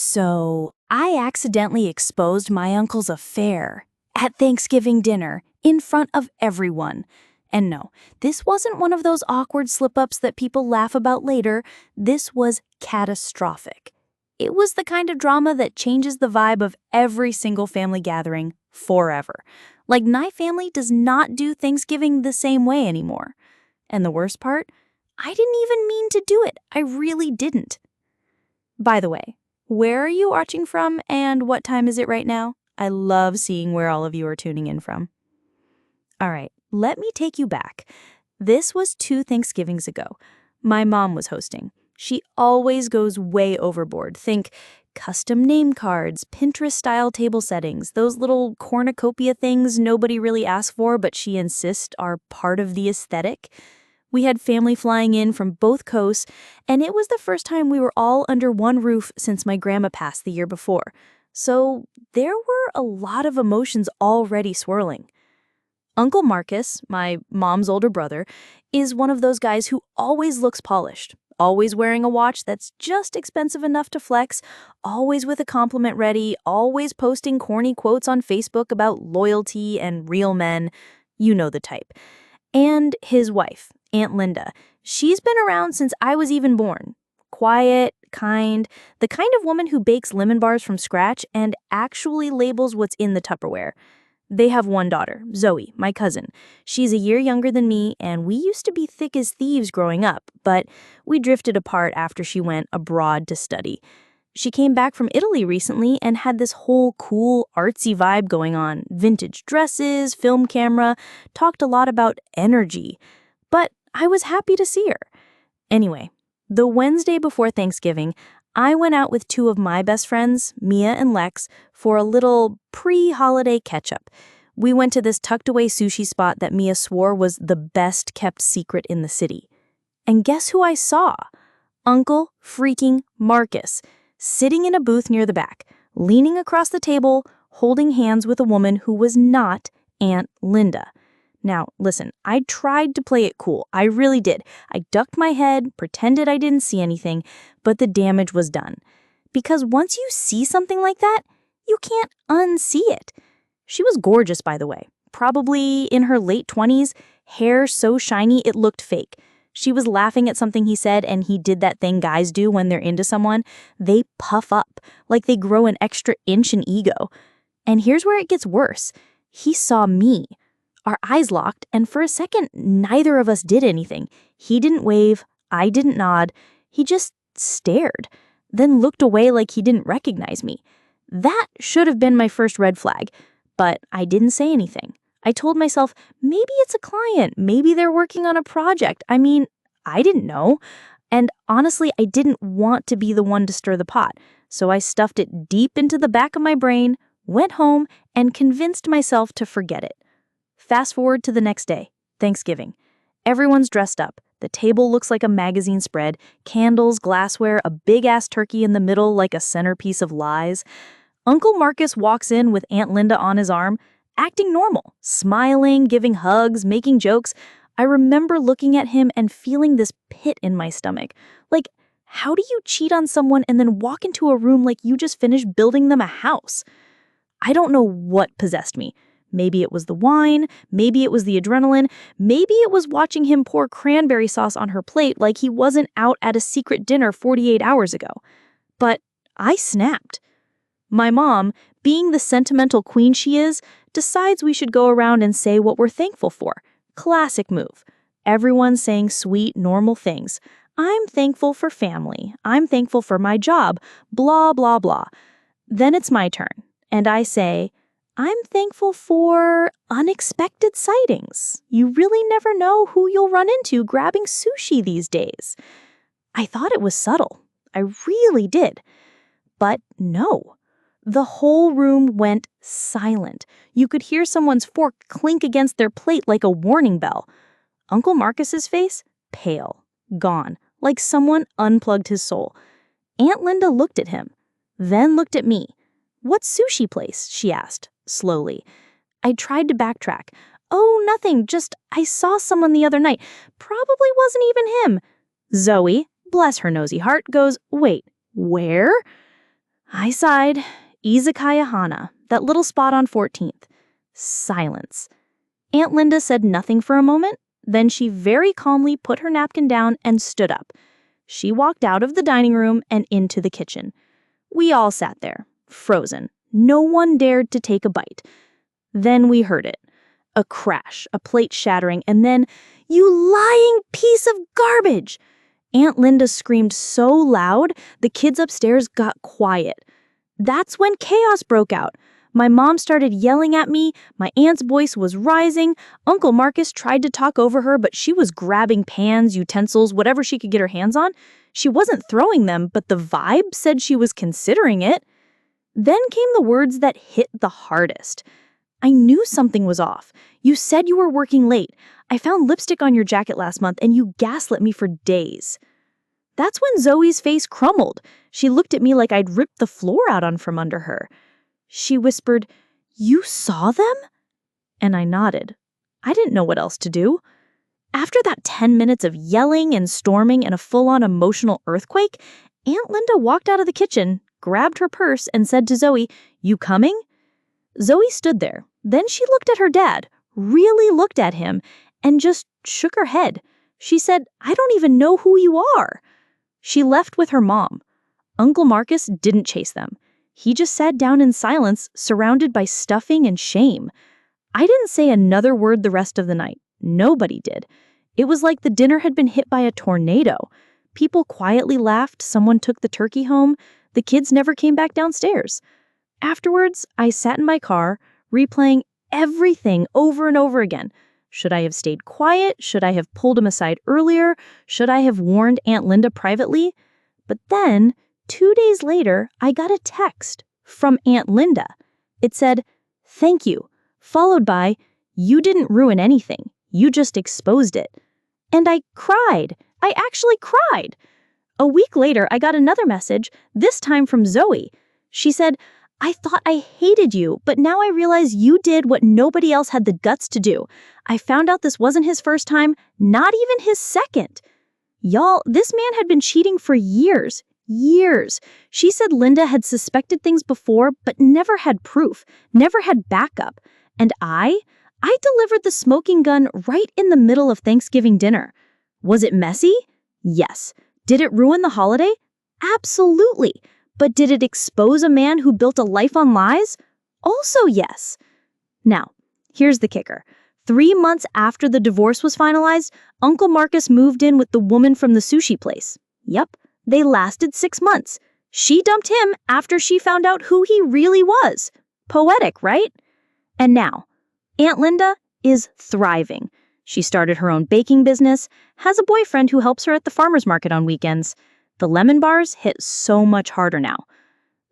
So, I accidentally exposed my uncle's affair at Thanksgiving dinner in front of everyone. And no, this wasn't one of those awkward slip-ups that people laugh about later. This was catastrophic. It was the kind of drama that changes the vibe of every single family gathering forever. Like, my family does not do Thanksgiving the same way anymore. And the worst part? I didn't even mean to do it. I really didn't. By the way, where are you watching from and what time is it right now? I love seeing where all of you are tuning in from. All right, let me take you back. This was 2 Thanksgivings ago. My mom was hosting. She always goes way overboard. Think custom name cards, Pinterest-style table settings, those little cornucopia things nobody really asks for but she insists are part of the aesthetic. We had family flying in from both coasts, and it was the first time we were all under one roof since my grandma passed the year before. So there were a lot of emotions already swirling. Uncle Marcus, my mom's older brother, is one of those guys who always looks polished, always wearing a watch that's just expensive enough to flex, always with a compliment ready, always posting corny quotes on Facebook about loyalty and real men. You know the type. And his wife, Aunt Linda. She's been around since I was even born. Quiet, kind, the kind of woman who bakes lemon bars from scratch and actually labels what's in the Tupperware. They have one daughter, Zoe, my cousin. She's a year younger than me, and we used to be thick as thieves growing up, but we drifted apart after she went abroad to study. She came back from Italy recently and had this whole cool, artsy vibe going on. Vintage dresses, film camera, talked a lot about energy. But I was happy to see her. Anyway, the Wednesday before Thanksgiving, I went out with 2 of my best friends, Mia and Lex, for a little pre-holiday catch-up. We went to this tucked-away sushi spot that Mia swore was the best-kept secret in the city. And guess who I saw? Uncle freaking Marcus, sitting in a booth near the back, leaning across the table, holding hands with a woman who was not Aunt Linda. Now, listen, I tried to play it cool. I really did. I ducked my head, pretended I didn't see anything, but the damage was done. Because once you see something like that, you can't unsee it. She was gorgeous, by the way. Probably in her late 20s, hair so shiny it looked fake. She was laughing at something he said, and he did that thing guys do when they're into someone. They puff up, like they grow an extra inch in ego. And here's where it gets worse. He saw me. Our eyes locked, and for a second, neither of us did anything. He didn't wave, I didn't nod. He just stared, then looked away like he didn't recognize me. That should have been my first red flag, but I didn't say anything. I told myself, maybe it's a client, maybe they're working on a project. I mean, I didn't know. And honestly, I didn't want to be the one to stir the pot. So I stuffed it deep into the back of my brain, went home, and convinced myself to forget it. Fast forward to the next day, Thanksgiving. Everyone's dressed up. The table looks like a magazine spread, candles, glassware, a big-ass turkey in the middle like a centerpiece of lies. Uncle Marcus walks in with Aunt Linda on his arm, acting normal, smiling, giving hugs, making jokes. I remember looking at him and feeling this pit in my stomach. Like, how do you cheat on someone and then walk into a room like you just finished building them a house? I don't know what possessed me. Maybe it was the wine, maybe it was the adrenaline, maybe it was watching him pour cranberry sauce on her plate like he wasn't out at a secret dinner 48 hours ago. But I snapped. My mom, being the sentimental queen she is, decides we should go around and say what we're thankful for. Classic move. Everyone's saying sweet, normal things. I'm thankful for family. I'm thankful for my job. Blah, blah, blah. Then it's my turn, and I say, I'm thankful for unexpected sightings. You really never know who you'll run into grabbing sushi these days. I thought it was subtle. I really did. But no. The whole room went silent. You could hear someone's fork clink against their plate like a warning bell. Uncle Marcus's face? Pale. Gone. Like someone unplugged his soul. Aunt Linda looked at him. Then looked at me. What sushi place? She asked. Slowly. I tried to backtrack. Oh, nothing, just I saw someone the other night. Probably wasn't even him. Zoe, bless her nosy heart, goes, wait, where? I sighed. Izakaya Hana, that little spot on 14th. Silence. Aunt Linda said nothing for a moment, then she very calmly put her napkin down and stood up. She walked out of the dining room and into the kitchen. We all sat there, frozen. No one dared to take a bite. Then we heard it. A crash, a plate shattering, and then, "You lying piece of garbage!" Aunt Linda screamed so loud, the kids upstairs got quiet. That's when chaos broke out. My mom started yelling at me, my aunt's voice was rising, Uncle Marcus tried to talk over her, but she was grabbing pans, utensils, whatever she could get her hands on. She wasn't throwing them, but the vibe said she was considering it. Then came the words that hit the hardest. "I knew something was off. You said you were working late. I found lipstick on your jacket last month and you gaslit me for days." That's when Zoe's face crumbled. She looked at me like I'd ripped the floor out from under her. She whispered, "You saw them?" And I nodded. I didn't know what else to do. After that 10 minutes of yelling and storming and a full-on emotional earthquake, Aunt Linda walked out of the kitchen, grabbed her purse, and said to Zoe, "You coming?" Zoe stood there. Then she looked at her dad, really looked at him, and just shook her head. She said, "I don't even know who you are." She left with her mom. Uncle Marcus didn't chase them. He just sat down in silence, surrounded by stuffing and shame. I didn't say another word the rest of the night. Nobody did. It was like the dinner had been hit by a tornado. People quietly laughed, someone took the turkey home, the kids never came back downstairs. Afterwards, I sat in my car, replaying everything over and over again. Should I have stayed quiet? Should I have pulled him aside earlier? Should I have warned Aunt Linda privately? But then, 2 days later, I got a text from Aunt Linda. It said, "Thank you," followed by, "You didn't ruin anything. You just exposed it." And I cried. I actually cried. A week later, I got another message, this time from Zoe. She said, "I thought I hated you, but now I realize you did what nobody else had the guts to do. I found out this wasn't his first time, not even his second." Y'all, this man had been cheating for years. Years. She said Linda had suspected things before, but never had proof, never had backup. And I delivered the smoking gun right in the middle of Thanksgiving dinner. Was it messy? Yes. Did it ruin the holiday? Absolutely. But did it expose a man who built a life on lies? Also yes. Now, here's the kicker. 3 months after the divorce was finalized, Uncle Marcus moved in with the woman from the sushi place. Yep, they lasted 6 months. She dumped him after she found out who he really was. Poetic, right? And now, Aunt Linda is thriving. She started her own baking business, has a boyfriend who helps her at the farmer's market on weekends. The lemon bars hit so much harder now.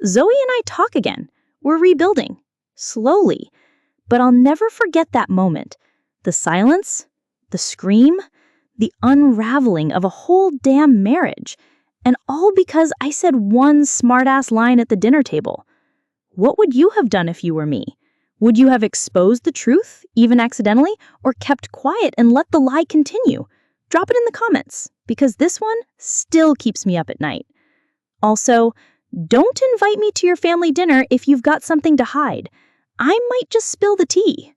Zoe and I talk again. We're rebuilding. Slowly. But I'll never forget that moment. The silence, the scream, the unraveling of a whole damn marriage. And all because I said one smart-ass line at the dinner table. What would you have done if you were me? Would you have exposed the truth, even accidentally, or kept quiet and let the lie continue? Drop it in the comments, because this one still keeps me up at night. Also, don't invite me to your family dinner if you've got something to hide. I might just spill the tea.